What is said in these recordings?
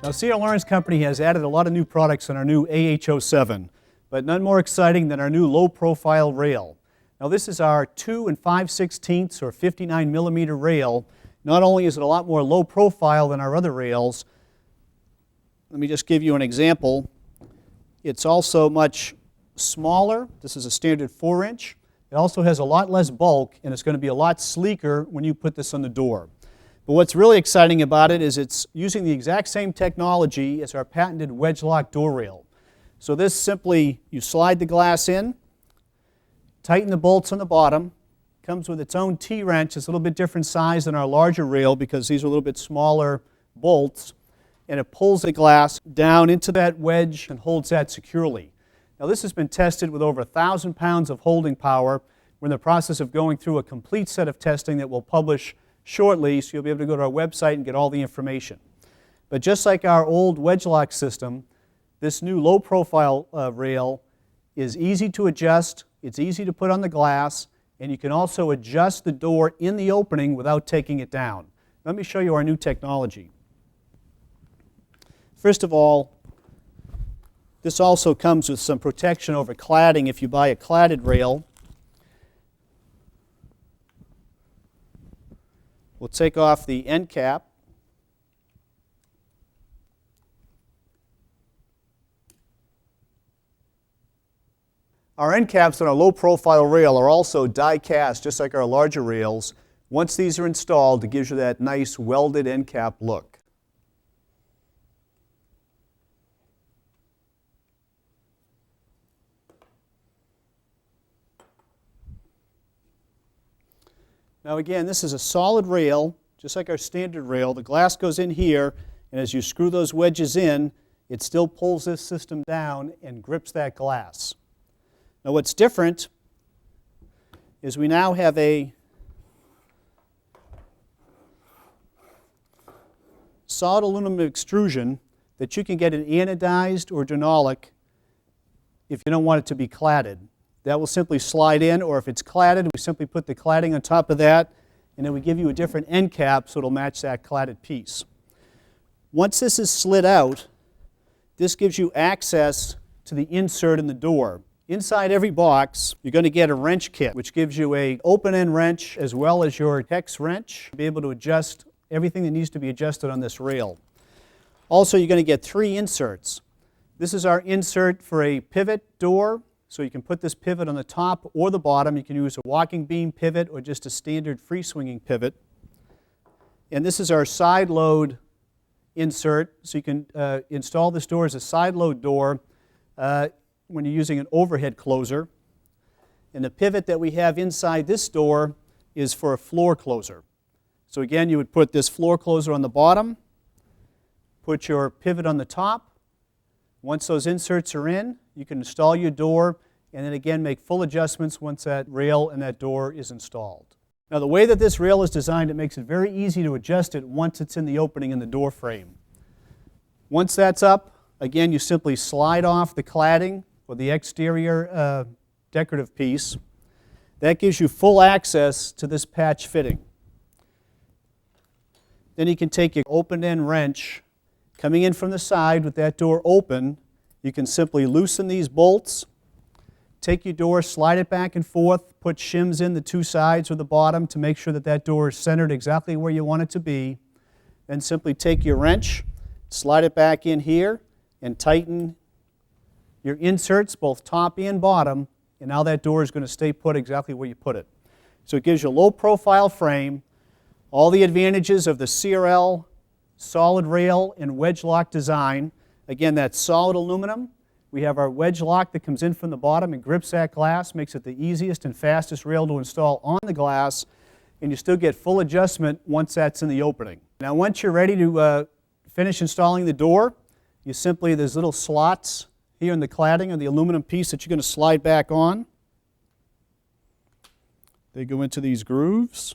Now, CRL Company has added a lot of new products in our new AH07, but none more exciting than our new low-profile rail. Now, this is our 2 5/16 or 59 millimeter rail. Not only is it a lot more low profile than our other rails, let me just give you an example. It's also much smaller. This is a standard 4-inch. It also has a lot less bulk, and it's going to be a lot sleeker when you put this on the door. But what's really exciting about it is it's using the exact same technology as our patented Wedge-Lock door rail. So this simply, you slide the glass in, tighten the bolts on the bottom, comes with its own T-wrench. It's a little bit different size than our larger rail because these are a little bit smaller bolts, and it pulls the glass down into that wedge and holds that securely. Now, this has been tested with over 1,000 pounds of holding power. We're in the process of going through a complete set of testing that we'll publish shortly, so you'll be able to go to our website and get all the information. But just like our old Wedge-Lock system, this new low-profile rail is easy to adjust, it's easy to put on the glass, and you can also adjust the door in the opening without taking it down. Let me show you our new technology. First of all, this also comes with some protection over cladding if you buy a cladded rail. We'll take off the end cap. Our end caps on our low-profile rail are also die-cast, just like our larger rails. Once these are installed, it gives you that nice welded end cap look. Now again, this is a solid rail, just like our standard rail. The glass goes in here, and as you screw those wedges in, it still pulls this system down and grips that glass. Now what's different is we now have a solid aluminum extrusion that you can get it anodized or denolic if you don't want it to be cladded. That will simply slide in, or if it's cladded, we simply put the cladding on top of that, and then we give you a different end cap so it'll match that cladded piece. Once this is slid out, this gives you access to the insert in the door. Inside every box, you're going to get a wrench kit, which gives you an open-end wrench as well as your hex wrench to be able to adjust everything that needs to be adjusted on this rail. Also, you're going to get 3 inserts. This is our insert for a pivot door. So you can put this pivot on the top or the bottom. You can use a walking beam pivot or just a standard free-swinging pivot. And this is our side load insert. So you can install this door as a side load door when you're using an overhead closer. And the pivot that we have inside this door is for a floor closer. So again, you would put this floor closer on the bottom, put your pivot on the top. Once those inserts are in, you can install your door and then again make full adjustments once that rail and that door is installed. Now the way that this rail is designed, it makes it very easy to adjust it once it's in the opening in the door frame. Once that's up, again you simply slide off the cladding or the exterior decorative piece. That gives you full access to this patch fitting. Then you can take your open-end wrench coming in from the side with that door open. You can simply loosen these bolts, take your door, slide it back and forth, put shims in the 2 sides or the bottom to make sure that that door is centered exactly where you want it to be. Then simply take your wrench, slide it back in here, and tighten your inserts, both top and bottom, and now that door is going to stay put exactly where you put it. So it gives you a low-profile frame, all the advantages of the CRL solid rail and Wedge-Lock design. Again, that's solid aluminum. We have our Wedge-Lock that comes in from the bottom and grips that glass, makes it the easiest and fastest rail to install on the glass, and you still get full adjustment once that's in the opening. Now once you're ready to finish installing the door, you simply, there's little slots here in the cladding of the aluminum piece that you're going to slide back on. They go into these grooves.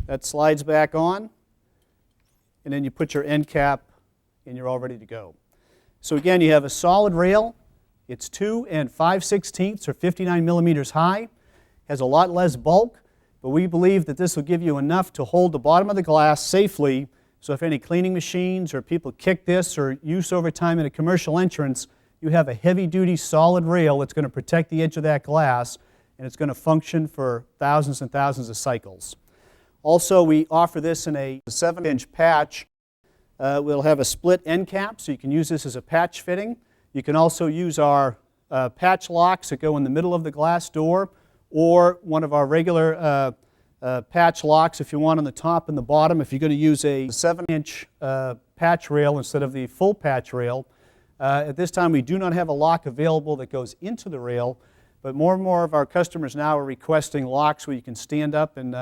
That slides back on, and then you put your end cap and you're all ready to go. So again, you have a solid rail. It's 2 5/16 or 59 millimeters high. Has a lot less bulk, but we believe that this will give you enough to hold the bottom of the glass safely, so if any cleaning machines or people kick this or use over time in a commercial entrance, you have a heavy-duty solid rail that's going to protect the edge of that glass, and it's going to function for thousands and thousands of cycles. Also, we offer this in a 7-inch patch. We'll have a split end cap, so you can use this as a patch fitting. You can also use our patch locks that go in the middle of the glass door, or one of our regular patch locks if you want on the top and the bottom. If you're going to use a 7-inch patch rail instead of the full patch rail. At this time we do not have a lock available that goes into the rail, but more and more of our customers now are requesting locks where you can stand up and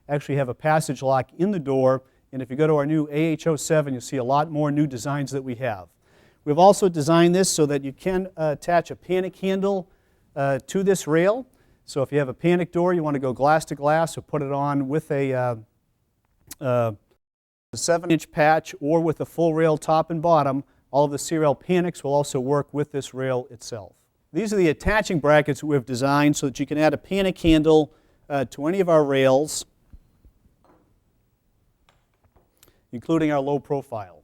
actually have a passage lock in the door. And if you go to our new AH07, you'll see a lot more new designs that we have. We've also designed this so that you can attach a panic handle to this rail. So if you have a panic door, you want to go glass to glass, or put it on with a 7-inch patch or with a full rail top and bottom, all of the CRL panics will also work with this rail itself. These are the attaching brackets we've designed so that you can add a panic handle to any of our rails, including our low profile.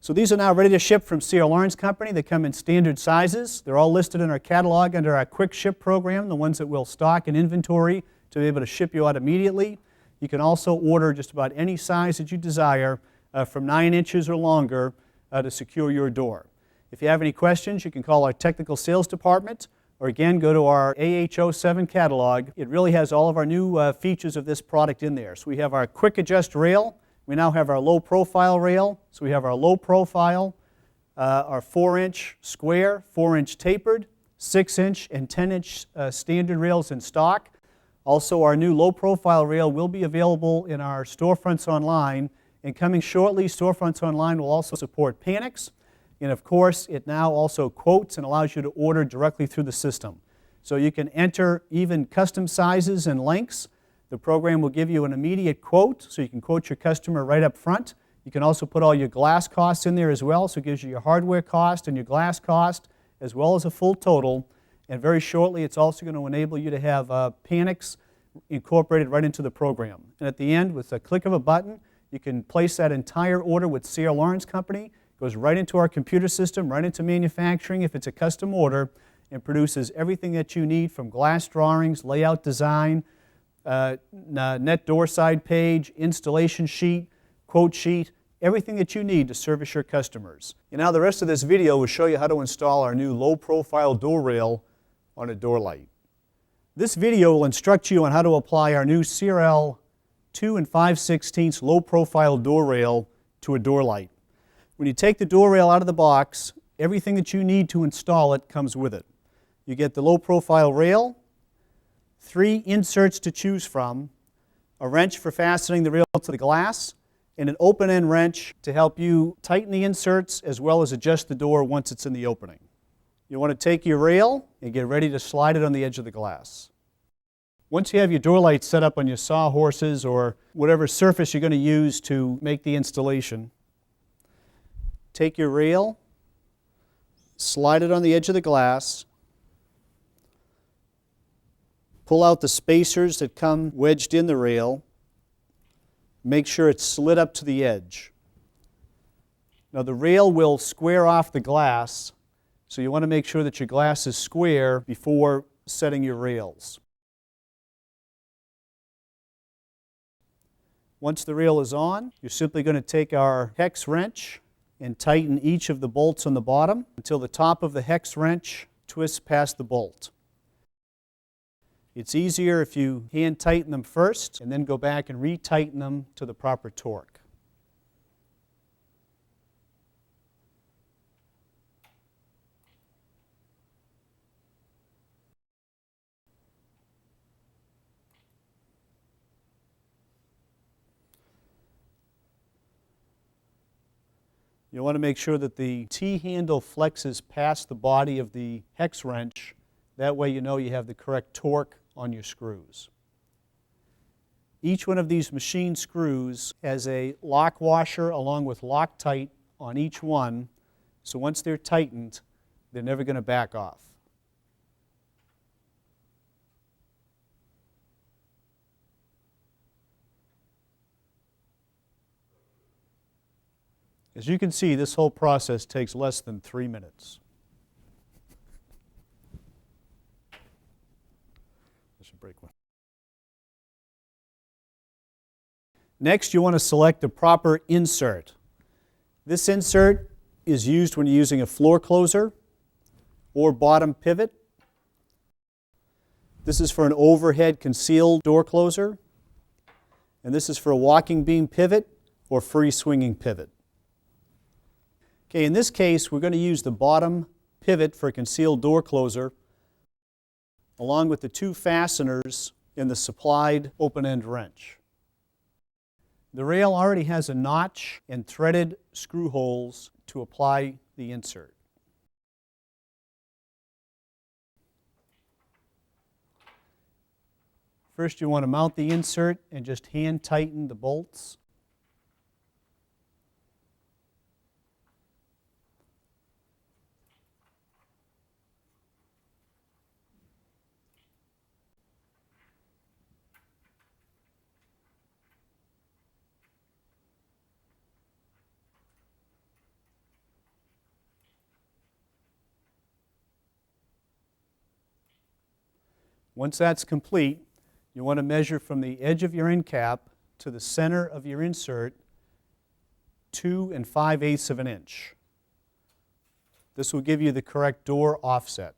So these are now ready to ship from C.R. Laurence Company. They come in standard sizes. They're all listed in our catalog under our quick ship program, the ones that we'll stock and inventory to be able to ship you out immediately. You can also order just about any size that you desire from 9 inches or longer to secure your door. If you have any questions, you can call our technical sales department, or again, go to our AH07 catalog. It really has all of our new features of this product in there. So we have our quick adjust rail. We now have our low profile rail. So we have our low profile, our 4-inch square, 4-inch tapered, 6-inch and 10-inch standard rails in stock. Also, our new low profile rail will be available in our storefronts online, and coming shortly, storefronts online will also support panics. And of course, it now also quotes and allows you to order directly through the system. So you can enter even custom sizes and lengths. The program will give you an immediate quote, so you can quote your customer right up front. You can also put all your glass costs in there as well, so it gives you your hardware cost and your glass cost, as well as a full total. And very shortly, it's also going to enable you to have panics incorporated right into the program. And at the end, with a click of a button, you can place that entire order with C.R. Laurence Company. It goes right into our computer system, right into manufacturing if it's a custom order, and produces everything that you need from glass drawings, layout design, net door side page, installation sheet, quote sheet, everything that you need to service your customers. And now the rest of this video will show you how to install our new low profile door rail on a door light. This video will instruct you on how to apply our new CRL 2 5/16 low profile door rail to a door light. When you take the door rail out of the box, everything that you need to install it comes with it. You get the low profile rail, 3 inserts to choose from, a wrench for fastening the rail to the glass, and an open-end wrench to help you tighten the inserts as well as adjust the door once it's in the opening. You want to take your rail and get ready to slide it on the edge of the glass. Once you have your door light set up on your sawhorses or whatever surface you're going to use to make the installation, take your rail, slide it on the edge of the glass, pull out the spacers that come wedged in the rail. Make sure it's slid up to the edge. Now the rail will square off the glass, so you want to make sure that your glass is square before setting your rails. Once the rail is on, you're simply going to take our hex wrench and tighten each of the bolts on the bottom until the top of the hex wrench twists past the bolt. It's easier if you hand tighten them first and then go back and retighten them to the proper torque. You want to make sure that the T-handle flexes past the body of the hex wrench. That way you know you have the correct torque on your screws. Each one of these machine screws has a lock washer along with Loctite on each one, So once they're tightened, they're never going to back off. As you can see, this whole process takes less than 3 minutes. I should break one. Next, you want to select the proper insert. This insert is used when you're using a floor closer or bottom pivot. This is for an overhead concealed door closer. And this is for a walking beam pivot or free swinging pivot. Okay, in this case, we're going to use the bottom pivot for a concealed door closer along with the 2 fasteners in the supplied open-end wrench. The rail already has a notch and threaded screw holes to apply the insert. First, you want to mount the insert and just hand tighten the bolts. Once that's complete, you want to measure from the edge of your end cap to the center of your insert 2 5/8 of an inch. This will give you the correct door offset.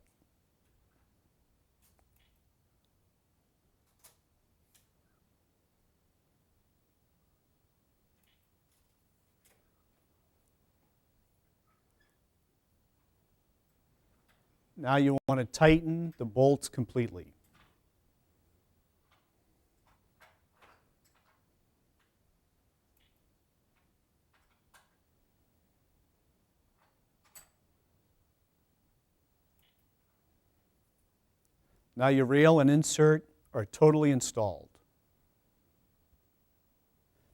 Now you want to tighten the bolts completely. Now your rail and insert are totally installed.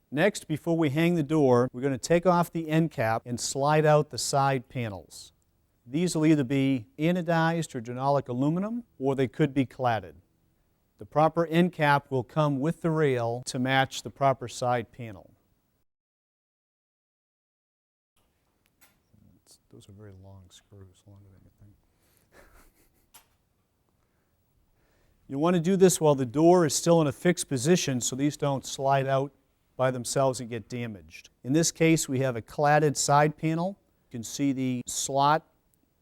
Next, before we hang the door, we're going to take off the end cap and slide out the side panels. These will either be anodized or denolic aluminum, or they could be cladded. The proper end cap will come with the rail to match the proper side panel. Those are very long screws, longer than you think. You want to do this while the door is still in a fixed position so these don't slide out by themselves and get damaged. In this case, we have a cladded side panel. You can see the slot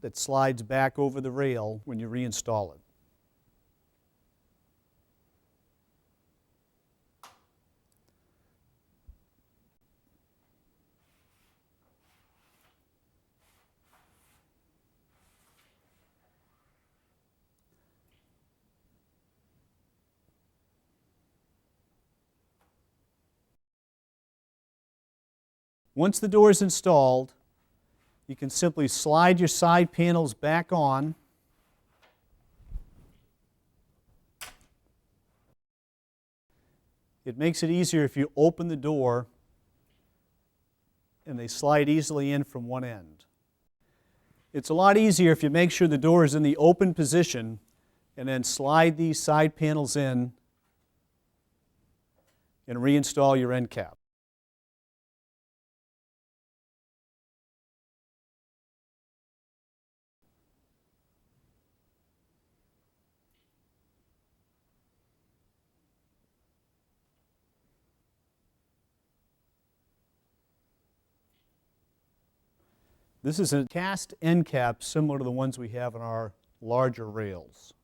that slides back over the rail when you reinstall it. Once the door is installed, you can simply slide your side panels back on. It makes it easier if you open the door and they slide easily in from one end. It's a lot easier if you make sure the door is in the open position and then slide these side panels in and reinstall your end cap. This is a cast end cap similar to the ones we have on our larger rails.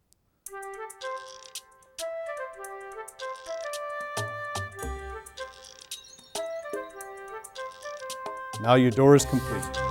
Now your door is complete.